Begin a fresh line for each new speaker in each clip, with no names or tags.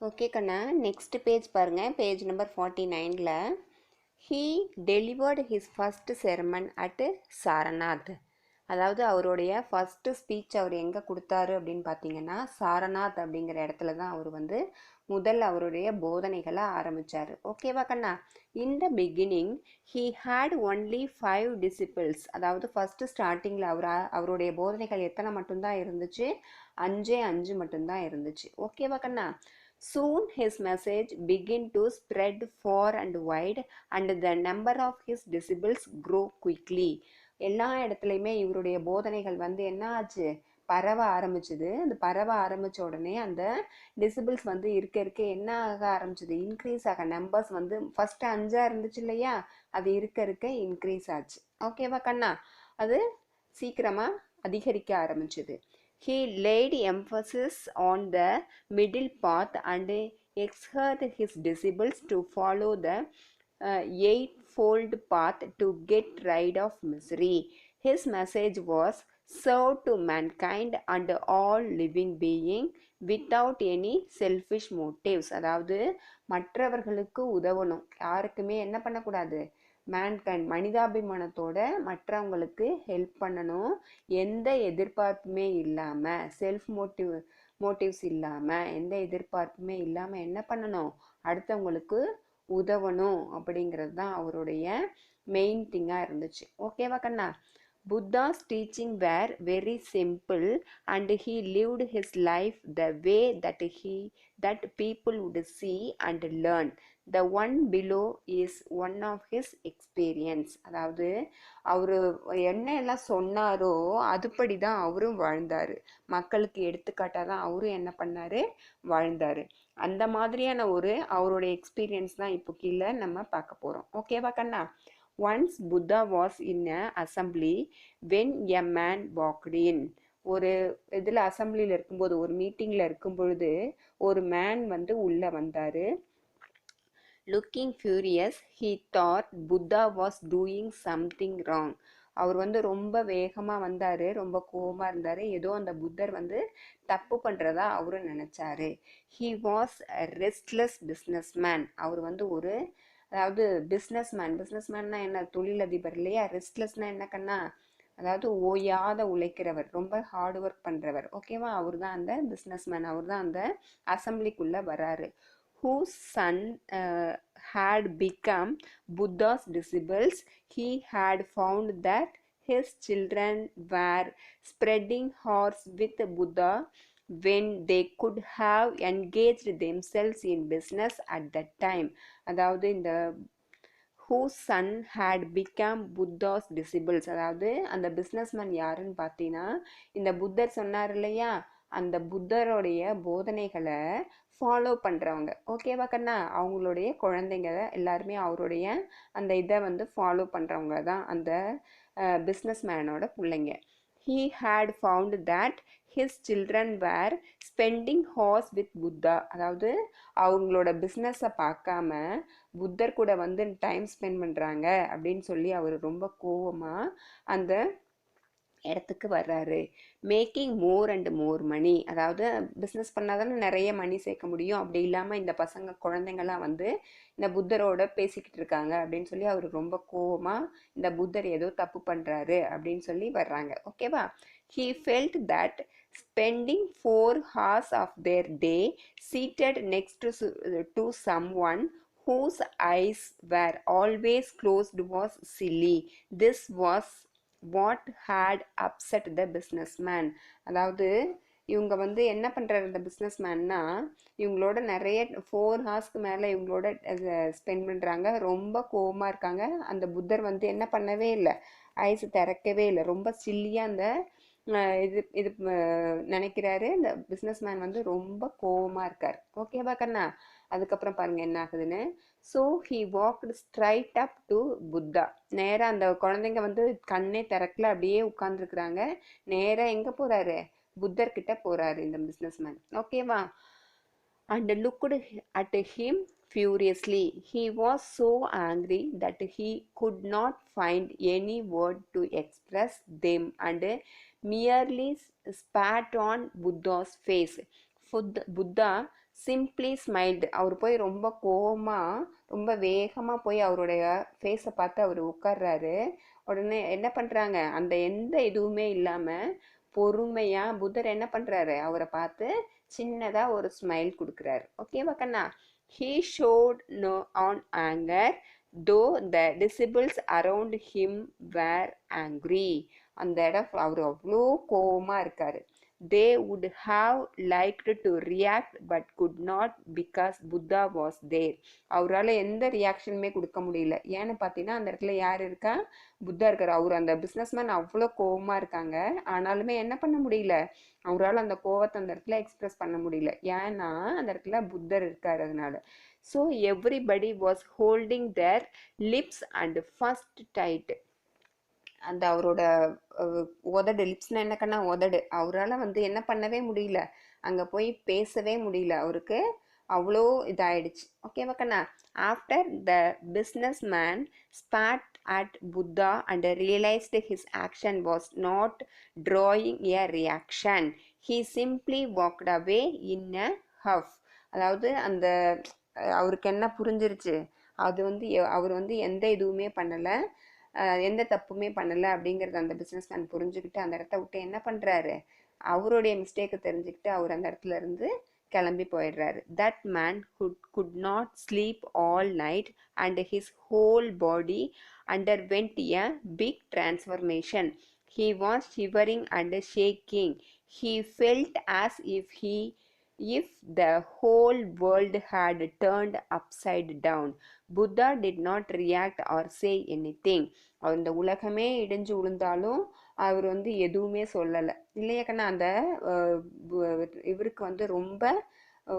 Okay கண்ணா, next page பாருங்க. Page number 49ல he delivered his first sermon at Sarnath. அதாவது அவருடைய ஃபஸ்ட்டு ஸ்பீச் அவர் எங்கே கொடுத்தாரு அப்படின்னு பார்த்தீங்கன்னா சாரநாத் அப்படிங்கிற இடத்துல தான் அவர் வந்து முதல் அவருடைய போதனைகளை ஆரம்பித்தார். ஓகேவா கண்ணா? In the beginning he had only 5 disciples. அதாவது ஃபஸ்ட்டு ஸ்டார்டிங்கில் அவருடைய போதனைகள் எத்தனை மட்டும்தான் இருந்துச்சு? 5 மட்டும்தான் இருந்துச்சு. ஓகேவா கண்ணா? Soon his message began to spread far and wide and the number of his disciples grew quickly. எல்லா இடத்துலையுமே இவருடைய போதனைகள் வந்து என்ன ஆச்சு? பரவ ஆரம்பிச்சுது. அந்த பரவ ஆரம்பித்த உடனே அந்த டிசிபிள்ஸ் வந்து இருக்க என்ன ஆக ஆரம்பிச்சுது? இன்க்ரீஸ் ஆக. நம்பர்ஸ் வந்து ஃபஸ்ட்டு 5 இருந்துச்சு இல்லையா? அது இருக்க இன்க்ரீஸ் ஆச்சு. ஓகேவா கண்ணா? அது சீக்கிரமாக அதிகரிக்க ஆரம்பிச்சுது. He laid emphasis on the middle path and exhorted his disciples to follow the eightfold path to get rid of misery. His message was serve to mankind and all living being without any selfish motives. அதாவது மற்றவர்களுக்கு உதவணும், யாருக்குமே என்ன பண்ணக்கூடாது? Mankind, மனிதாபிமானத்தோட மற்றவங்களுக்கு help பண்ணணும், எந்த எதிர்பார்ப்புமே இல்லாமல், செல்ஃப் மோட்டிவ்ஸ் இல்லாமல், எந்த எதிர்பார்ப்புமே இல்லாமல் என்ன பண்ணணும்? அடுத்தவங்களுக்கு உதவணும் அப்படிங்கிறது தான் அவருடைய மெயின் திங்காக இருந்துச்சு. ஓகேவா கண்ணா? Buddha's teaching were very simple and he lived his life the way that people would see and learn. The one below is one of his experience. அதாவது அவர் என்ன எல்லாம் சொன்னாரோ அதுபடி தான் அவரும் வாழ்ந்தார். மக்களுக்கு எடுத்துக்காட்டாக தான் அவரும் என்ன பண்ணார்? வாழ்ந்தார். அந்த மாதிரியான அவருடைய எக்ஸ்பீரியன்ஸ் தான் இப்போ கீழே நம்ம பார்க்க போகிறோம். ஓகேவா கண்ணா? Once Buddha was in an assembly when a man walked in. ஒரு இதில் அசம்பிளியில் இருக்கும்போது, ஒரு மீட்டிங்கில் இருக்கும் பொழுது ஒரு மேன் வந்து உள்ளே வந்தார். Looking furious, he thought Buddha was doing something wrong. அவர் வந்து ரொம்ப வேகமாக வந்தார், ரொம்ப கோபமாக இருந்தார். ஏதோ அந்த புத்தர் வந்து தப்பு பண்ணுறதா அவரு நினச்சாரு. He was a restless businessman. அவர் வந்து அதாவது பிஸ்னஸ்மேன்னா என்ன? தொழிலதிபர் இல்லையா? ரெஸ்ட்லெஸ்னால் என்ன கண்ணா? அதாவது ஓயாத உழைக்கிறவர், ரொம்ப ஹார்ட் ஒர்க் பண்ணுறவர். ஓகேவா? அவர் தான் அந்த பிஸ்னஸ்மேன். அவர் தான் அந்த அசம்பிளிக்குள்ளே வராரு. Whose son had become Buddha's disciples. He had found that his children were spreading horse with Buddha when they could have engaged themselves in business at that time. அதாவது இந்த whose son had become Buddha's disciples, அதாவது அந்த businessman யாருன்னு பார்த்தீங்கன்னா இந்த புத்தர் சொன்னார் இல்லையா? அந்த புத்தருடைய போதனைகளை ஃபாலோ பண்ணுறவங்க. ஓகேவா கண்ணா? அவங்களுடைய குழந்தைங்க எல்லாருமே அவருடைய அந்த இதை வந்து ஃபாலோ பண்ணுறவங்க தான் அந்த பிஸ்னஸ்மேனோட பிள்ளைங்க. He had found that his children were spending hours with Buddha. அதாவது அவங்களோட பிஸ்னஸை பார்க்காம புத்தர் கூட வந்து டைம் ஸ்பெண்ட் பண்ணுறாங்க அப்படின்னு சொல்லி அவர் ரொம்ப கோவமாக அந்த இடத்துக்கு வர்றாரு. மேக்கிங் மோர் அண்ட் மோர் மணி. அதாவது பிஸ்னஸ் பண்ணால் தானே நிறைய மணி சேர்க்க முடியும். அப்படி இல்லாமல் இந்த குழந்தைங்கள்லாம் வந்து இந்த புத்தரோட பேசிக்கிட்டு இருக்காங்க அப்படின்னு சொல்லி அவர் ரொம்ப கோவமாக இந்த புத்தர் ஏதோ தப்பு பண்ணுறாரு அப்படின்னு சொல்லி வர்றாங்க. ஓகேவா? He felt that spending 4 hours of their day seated next to someone whose eyes were always closed was silly. This was what had upset the businessman. அதாவது இவங்க வந்து என்ன பண்ணுறாரு இந்த பிஸ்னஸ்மேன்னா, இவங்களோட நிறைய 4 ஹார்ஸ்க்கு மேலே இவங்களோட ஸ்பெண்ட் பண்ணுறாங்க. ரொம்ப கோவமாக இருக்காங்க. அந்த புத்தர் வந்து என்ன பண்ணவே இல்லை, ஐஸ் திறக்கவே இல்லை. ரொம்ப சில்லியாக அந்த இது நினைக்கிறாரு. இந்த பிஸ்னஸ்மேன் வந்து ரொம்ப கோவமாக இருக்கார். ஓகேவா கண்ணா? அதுக்கப்புறம் பாருங்கள் என்ன ஆகுதுன்னு. So he walked straight up to Buddha. நேராக அந்த குழந்தைங்க வந்து கண்ணே திறக்கல, அப்படியே உட்காந்துருக்குறாங்க. நேராக எங்கே போகிறாரு? புத்தர்கிட்ட போகிறாரு இந்த பிஸ்னஸ்மேன். ஓகேவா? And looked at him furiously. He was so angry that he could not find any word to express them and merely spat on Buddha's face. Buddha simply smiled. அவர் போய் ரொம்ப கோவமாக ரொம்ப வேகமாக போய் அவருடைய ஃபேஸை பார்த்து அவர் உட்கார்றாரு. உடனே என்ன பண்ணுறாங்க, அந்த எந்த இதுவுமே இல்லாமல் பொறுமையாக புத்தர் என்ன பண்ணுறாரு, அவரை பார்த்து சின்னதாக ஒரு ஸ்மைல் கொடுக்குறாரு. ஓகேவா கண்ணா? He showed no on anger, though the disciples around him were angry. அந்த இடம் அவர் அவ்வளோ கோவமாக இருக்காரு. They would have liked to react but could not because Buddha was there. அவரால் எந்த ரியாக்ஷனுமே கொடுக்க முடியல. ஏன்னு பார்த்தீங்கன்னா அந்த இடத்துல யார் இருக்கா, புத்தா இருக்கார். அவர் அந்த பிஸ்னஸ்மேன் அவ்வளோ கோவமாக இருக்காங்க. ஆனாலுமே என்ன பண்ண முடியல, அவரால் அந்த கோவத்தை அந்த இடத்துல எக்ஸ்பிரஸ் பண்ண முடியல. ஏன்னா அந்த இடத்துல புத்தர் இருக்கார் அதனால. So everybody was holding their lips and first tight. அந்த அவரோட உதடு, லிப்ஸ்னா என்ன கண்ணா, உதடு. அவரால் வந்து என்ன பண்ணவே முடியல, அங்கே போய் பேசவே முடியல, அவருக்கு அவ்வளோ இதாயிடுச்சு. ஓகேவா கண்ணா? After the business man spat at Buddha and realised his action was not drawing a reaction. He simply walked away in a huff. அதாவது அந்த அவருக்கு என்ன புரிஞ்சிருச்சு, அது வந்து அவர் வந்து எந்த இதுவுமே பண்ணலை, எந்த தப்புமே பண்ணலை அப்படிங்கிறத அந்த பிஸ்னஸ்மேன் புரிஞ்சுக்கிட்டு அந்த இடத்த விட்டு என்ன பண்ணுறாரு, அவருடைய மிஸ்டேக்கை தெரிஞ்சுக்கிட்டு அவர் அந்த இடத்துல இருந்து கிளம்பி போயிடுறாரு. That man could not sleep all night and his whole body underwent a big transformation. He was shivering and shaking. He felt as if the whole world had turned upside down. Buddha did not react or say anything. அந்த உலகமே இடிஞ்சு விழுந்தாலும் அவர் வந்து எதுவுமே சொல்லலை. இல்லையா கண்ணா? அந்த இவருக்கு வந்து ரொம்ப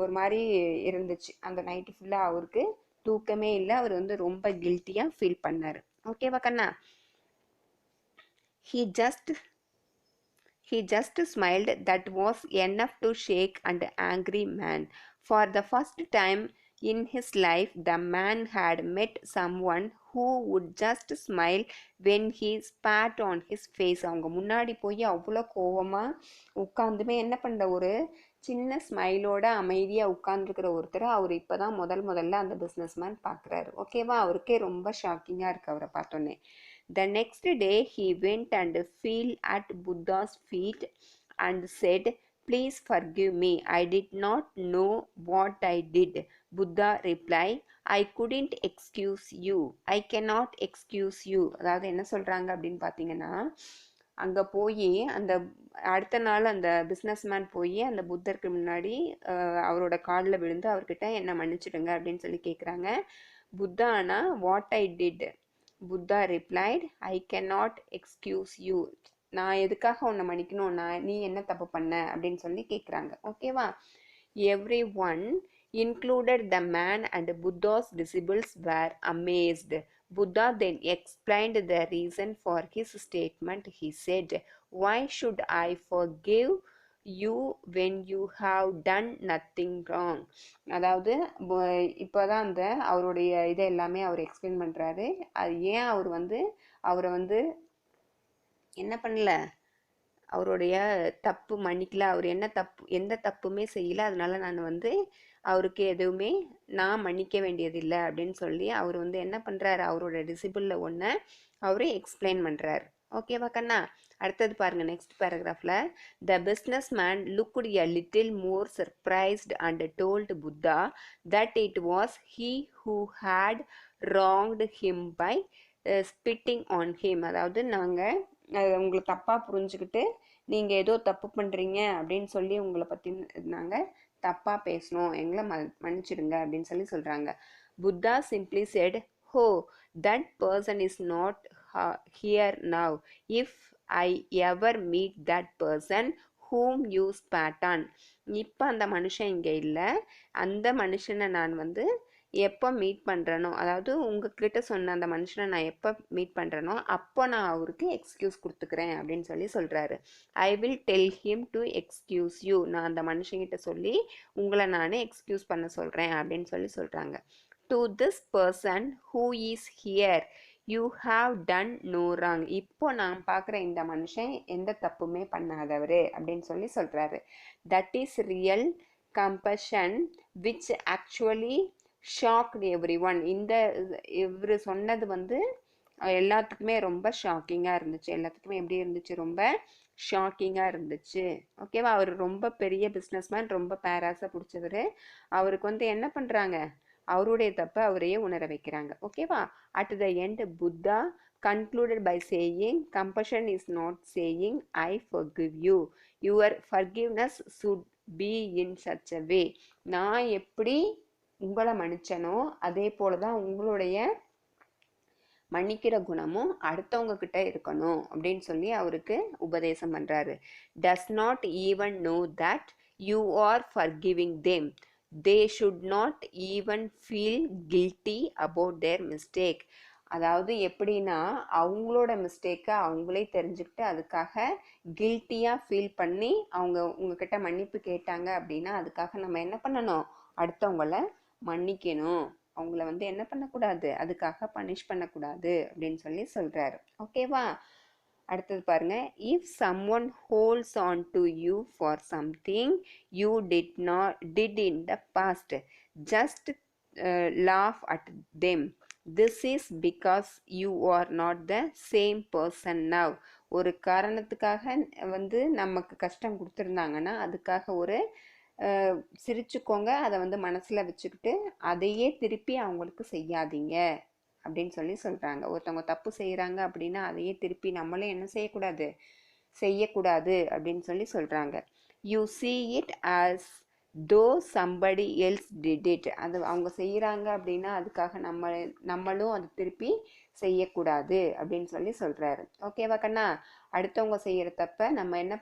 ஒரு மாதிரி இருந்துச்சு. அந்த நைட்டு ஃபுல்லாக அவருக்கு தூக்கமே இல்லை. அவர் வந்து ரொம்ப கில்ட்டியாக ஃபீல் பண்ணார். ஓகேவா கண்ணா? He just smiled. That was enough to shake an angry man. For the first time in his life, the man had met someone who would just smile when he spat on his face. அவங்க முன்னாடி போய் அவ்வளோ கோவமாக உட்காந்துமே என்ன பண்ணுற, ஒரு சின்ன ஸ்மைலோட அமைதியாக உட்காந்துருக்கிற ஒருத்தரை அவர் இப்போ தான் முதல்ல அந்த பிஸ்னஸ்மேன் பார்க்குறாரு. ஓகேவா? அவருக்கே ரொம்ப ஷாக்கிங்காக இருக்குது அவரை பார்த்தோன்னே. The next day he went and fell at Buddha's feet and said, "Please forgive me. I did not know what I did." Buddha replied, "I couldn't excuse you. I cannot excuse you." அதாவது என்ன சொல்கிறாங்க அப்படின்னு பார்த்தீங்கன்னா, அங்கே போய் அந்த அடுத்த நாள் அந்த பிஸ்னஸ்மேன் போய் அந்த புத்தருக்கு முன்னாடி அவரோட காலில் விழுந்து அவர்கிட்ட என்ன மன்னிச்சிடுங்க அப்படின்னு சொல்லி கேட்குறாங்க. புத்தா ஆனால் what I did, Buddha replied, I cannot excuse you. நான் எதுக்காக உன்னை மன்னிக்கணும், நீ என்ன தப்பு பண்ண அப்படின்னு சொல்லி கேட்குறாங்க. ஓகேவா? Every one included the man and Buddha's disciples were amazed. Buddha then explained the reason for his statement. He said, "Why should I forgive you when you have done nothing wrong?" அதாவது இப்போ தான் அந்த அவருடைய இதை எல்லாமே அவர் explain பண்ணுறாரு. அது ஏன் அவரை வந்து என்ன பண்ணல, அவருடைய தப்பு மன்னிக்கல, அவர் எந்த தப்புமே செய்யலை, அதனால நான் வந்து அவருக்கு எதுவுமே நான் மன்னிக்க வேண்டியதில்லை அப்படின்னு சொல்லி அவர் வந்து என்ன பண்ணுறாரு, அவரோட டிசிபிளில் ஒன்று அவரு எக்ஸ்பிளைன் பண்ணுறாரு. ஓகேவா கண்ணா? அடுத்தது பாருங்க, நெக்ஸ்ட் பேராகிராஃபில், the business man looked a little more surprised and told Buddha that it was he who had wronged him by spitting on him. அதாவது நாங்கள் உங்களை தப்பாக புரிஞ்சுக்கிட்டு நீங்கள் ஏதோ தப்பு பண்ணுறீங்க அப்படின்னு சொல்லி உங்களை பற்றி நாங்கள் தப்பாக பேசணும், எங்களை மன்னிச்சிடுங்க அப்படின்னு சொல்லி சொல்கிறாங்க. புத்தா சிம்ப்ளி செட், "ஹோ, that person is not here now. If I ever meet that person whom you spot on." இப்போ அந்த மனுஷன் இங்கே இல்லை, அந்த மனுஷனை நான் வந்து எப்போ மீட் பண்ணுறனோ, அதாவது உங்ககிட்ட சொன்ன அந்த மனுஷனை நான் எப்போ மீட் பண்ணுறனோ அப்போ நான் அவருக்கு எக்ஸ்கியூஸ் கொடுத்துக்கிறேன் அப்படின்னு சொல்லி சொல்கிறாரு. I will tell him to excuse you. நான் அந்த மனுஷங்கிட்ட சொல்லி உங்களை நான் எக்ஸ்கியூஸ் பண்ண சொல்கிறேன் அப்படின்னு சொல்லி சொல்கிறாங்க. To this person who is here you have done no wrong. இப்போ நான் பார்க்குற இந்த மனுஷன் எந்த தப்புமே பண்ணாதவர் அப்படின்னு சொல்லி சொல்கிறாரு. That is real compassion which actually shocked everyone. இந்த இவர் சொன்னது வந்து எல்லாத்துக்குமே ரொம்ப ஷாக்கிங்காக இருந்துச்சு. எல்லாத்துக்குமே எப்படி இருந்துச்சு? ரொம்ப ஷாக்கிங்காக இருந்துச்சு. ஓகேவா? அவர் ரொம்ப பெரிய பிஸ்னஸ்மேன், ரொம்ப பேராஸாக பிடிச்சவர். அவருக்கு வந்து என்ன பண்ணுறாங்க? அவருடைய தப்பை அவரையே உணர வைக்கிறாங்க. ஓகேவா? At the end Buddha concluded by saying, compassion is not saying I forgive you. Your forgiveness should be in such a way. நான் எப்படி உங்களை மன்னிச்சனோ அதே போல தான் உங்களுடைய மன்னிக்கிற குணமும் அடுத்தவங்க கிட்ட இருக்கணும் அப்படின்னு சொல்லி அவருக்கு உபதேசம் பண்றாரு. does not even know that you are forgiving them. they should not even feel guilty about their mistake. அதாவது எப்படின்னா அவங்களோட மிஸ்டேக்கை அவங்களே தெரிஞ்சுக்கிட்டு அதுக்காக கில்ட்டியாக ஃபீல் பண்ணி அவங்க உங்ககிட்ட மன்னிப்பு கேட்டாங்க அப்படின்னா அதுக்காக நம்ம என்ன பண்ணணும்? அடுத்தவங்கள மன்னிக்கணும். அவங்கள வந்து என்ன பண்ணக்கூடாது? அதுக்காக பனிஷ் பண்ணக்கூடாது அப்படின்னு சொல்லி சொல்றாரு. ஓகேவா? அடுத்தது பாருங்க. If someone holds on to you for something you did in the past just laugh at them. This is because you are not the same person now. ஒரு காரணத்துக்காக வந்து நமக்கு கஷ்டம் கொடுத்துருந்தாங்கன்னா அதுக்காக ஒரு சிரிச்சுக்கோங்க. அதை வந்து மனசில் வச்சுக்கிட்டு அதையே திருப்பி அவங்களுக்கு செய்யாதீங்க அப்படின்னு சொல்லி சொல்கிறாங்க. ஒருத்தவங்க தப்பு செய்கிறாங்க அப்படின்னா அதையே திருப்பி நம்மளே என்ன செய்யக்கூடாது அப்படின்னு சொல்லி சொல்கிறாங்க. You see it as though somebody else did it. அது அவங்க செய்கிறாங்க அப்படின்னா அதுக்காக நம்மளும் அது திருப்பி செய்யக்கூடாது அப்படின்னு சொல்லி சொல்கிறாரு. ஓகேவா கண்ணா? அடுத்தவங்க செய்கிற தப்பை நம்ம என்ன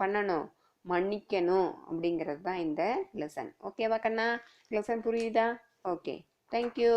பண்ணணும்? மன்னிக்கணும் அப்படிங்கிறது தான் இந்த லெசன். ஓகேவா கண்ணா? லெசன் புரியுதா? Okay, thank you.